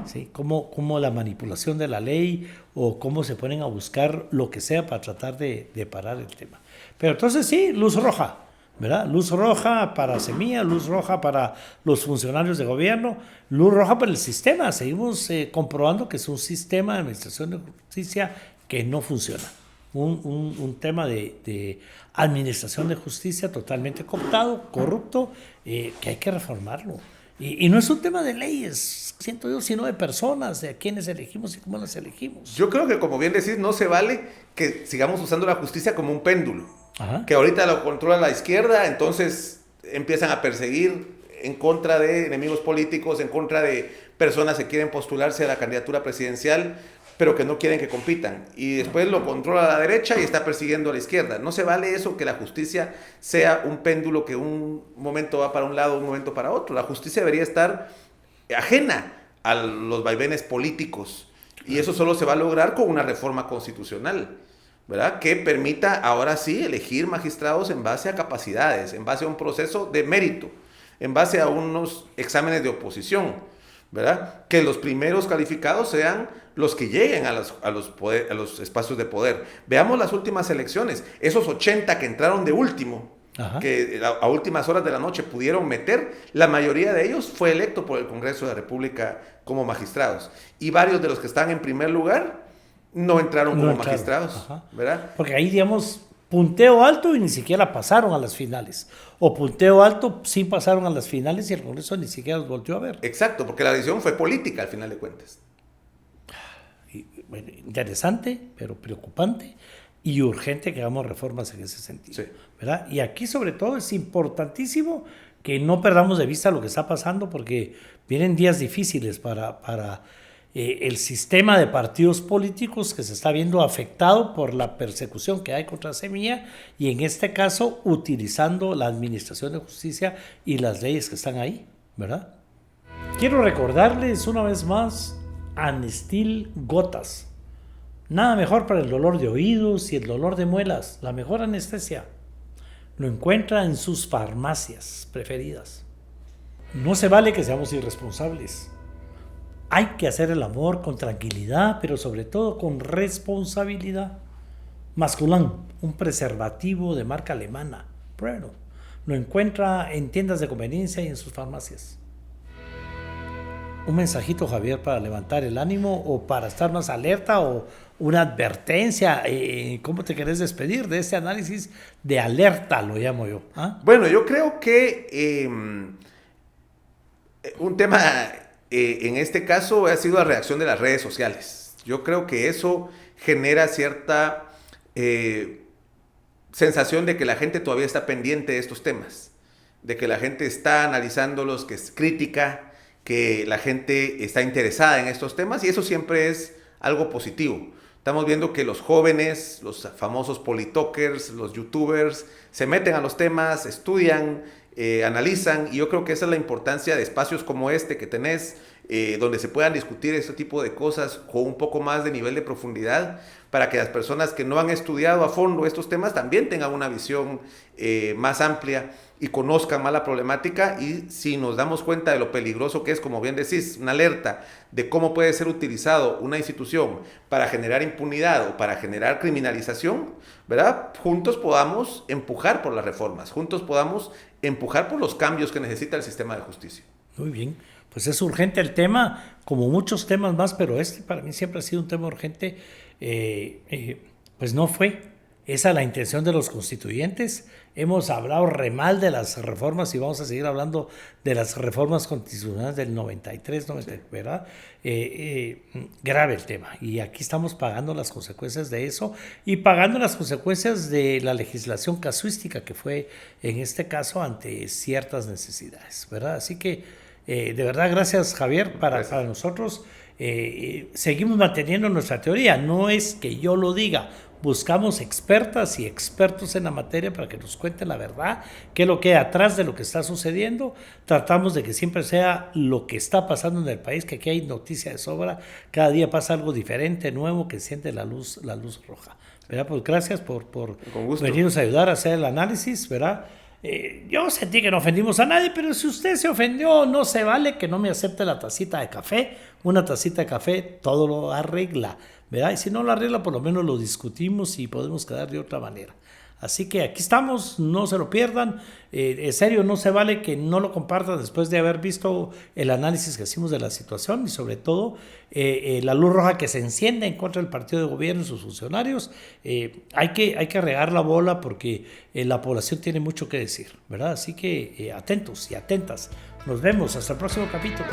Speaker 1: ¿Sí? Cómo la manipulación de la ley o cómo se ponen a buscar lo que sea para tratar de parar el tema. Pero entonces sí, luz roja, ¿verdad? Luz roja para Semilla, luz roja para los funcionarios de gobierno, luz roja para el sistema. Seguimos comprobando que es un sistema de administración de justicia que no funciona. Un tema de administración de justicia totalmente cooptado, corrupto, que hay que reformarlo. Y no es un tema de leyes, siento yo, sino de personas, de a quienes elegimos y cómo las elegimos.
Speaker 2: Yo creo que, como bien decís, no se vale que sigamos usando la justicia como un péndulo.
Speaker 1: Ajá.
Speaker 2: Que ahorita lo controla la izquierda, entonces empiezan a perseguir en contra de enemigos políticos, en contra de personas que quieren postularse a la candidatura presidencial, pero que no quieren que compitan. Y después lo controla la derecha y está persiguiendo a la izquierda. No se vale eso, que la justicia sea un péndulo que un momento va para un lado, un momento para otro. La justicia debería estar ajena a los vaivenes políticos. Y eso solo se va a lograr con una reforma constitucional, ¿verdad? Que permita ahora sí elegir magistrados en base a capacidades, en base a un proceso de mérito, en base a unos exámenes de oposición, ¿verdad? Que los primeros calificados sean los que lleguen a los espacios de poder. Veamos las últimas elecciones, esos 80 que entraron de último,
Speaker 1: Ajá.
Speaker 2: que a últimas horas de la noche pudieron meter, la mayoría de ellos fue electo por el Congreso de la República como magistrados. Y varios de los que están en primer lugar no entraron como magistrados,
Speaker 1: Ajá.
Speaker 2: ¿verdad?
Speaker 1: Porque ahí, digamos, punteo alto y ni siquiera pasaron a las finales. O punteo alto sí pasaron a las finales y el Congreso ni siquiera los volvió a ver.
Speaker 2: Exacto, porque la decisión fue política al final de cuentas.
Speaker 1: Y, bueno, interesante, pero preocupante y urgente que hagamos reformas en ese sentido.
Speaker 2: Sí.
Speaker 1: ¿Verdad? Y aquí sobre todo es importantísimo que no perdamos de vista lo que está pasando porque vienen días difíciles para el sistema de partidos políticos que se está viendo afectado por la persecución que hay contra Semilla y en este caso utilizando la administración de justicia y las leyes que están ahí, ¿verdad? Quiero recordarles una vez más Anestil Gotas. Nada mejor para el dolor de oídos y el dolor de muelas, la mejor anestesia. Lo encuentra en sus farmacias preferidas. No se vale que seamos irresponsables. Hay que hacer el amor con tranquilidad, pero sobre todo con responsabilidad. Masculán, un preservativo de marca alemana. Pruébelo. Lo encuentra en tiendas de conveniencia y en sus farmacias. Un mensajito, Javier, para levantar el ánimo o para estar más alerta o una advertencia. ¿Cómo te querés despedir de este análisis de alerta, lo llamo yo? ¿Ah?
Speaker 2: Bueno, yo creo que un tema en este caso ha sido la reacción de las redes sociales. Yo creo que eso genera cierta sensación de que la gente todavía está pendiente de estos temas, de que la gente está analizándolos, que es crítica, que la gente está interesada en estos temas y eso siempre es algo positivo. Estamos viendo que los jóvenes, los famosos politokers, los youtubers, se meten a los temas, estudian, analizan y yo creo que esa es la importancia de espacios como este que tenés, donde se puedan discutir este tipo de cosas con un poco más de nivel de profundidad para que las personas que no han estudiado a fondo estos temas también tengan una visión más amplia y conozcan más la problemática y si nos damos cuenta de lo peligroso que es, como bien decís, una alerta de cómo puede ser utilizado una institución para generar impunidad o para generar criminalización, ¿verdad? Juntos podamos empujar por las reformas, juntos podamos empujar por los cambios que necesita el sistema de justicia.
Speaker 1: Muy bien, pues es urgente el tema, como muchos temas más, pero este para mí siempre ha sido un tema urgente, pues no fue esa la intención de los constituyentes. Hemos hablado re mal de las reformas y vamos a seguir hablando de las reformas constitucionales del 93, ¿verdad? Grave el tema y aquí estamos pagando las consecuencias de eso y pagando las consecuencias de la legislación casuística que fue en este caso ante ciertas necesidades, ¿verdad? Así que de verdad gracias, Javier, para nosotros. Seguimos manteniendo nuestra teoría, no es que yo lo diga, buscamos expertas y expertos en la materia para que nos cuenten la verdad, qué es lo que hay atrás de lo que está sucediendo, tratamos de que siempre sea lo que está pasando en el país, que aquí hay noticia de sobra, cada día pasa algo diferente, nuevo, que siente la luz roja, ¿verdad? Pues gracias por venirnos a ayudar a hacer el análisis, ¿verdad? Yo sentí que no ofendimos a nadie, pero si usted se ofendió, no se vale que no me acepte la tacita de café. Una tacita de café todo lo arregla, ¿verdad? Y si no lo arregla, por lo menos lo discutimos y podemos quedar de otra manera. Así que aquí estamos, no se lo pierdan. En serio, no se vale que no lo compartan después de haber visto el análisis que hicimos de la situación y sobre todo la luz roja que se enciende en contra del partido de gobierno y sus funcionarios. Hay que regar la bola porque la población tiene mucho que decir, ¿verdad? Así que atentos y atentas. Nos vemos hasta el próximo capítulo.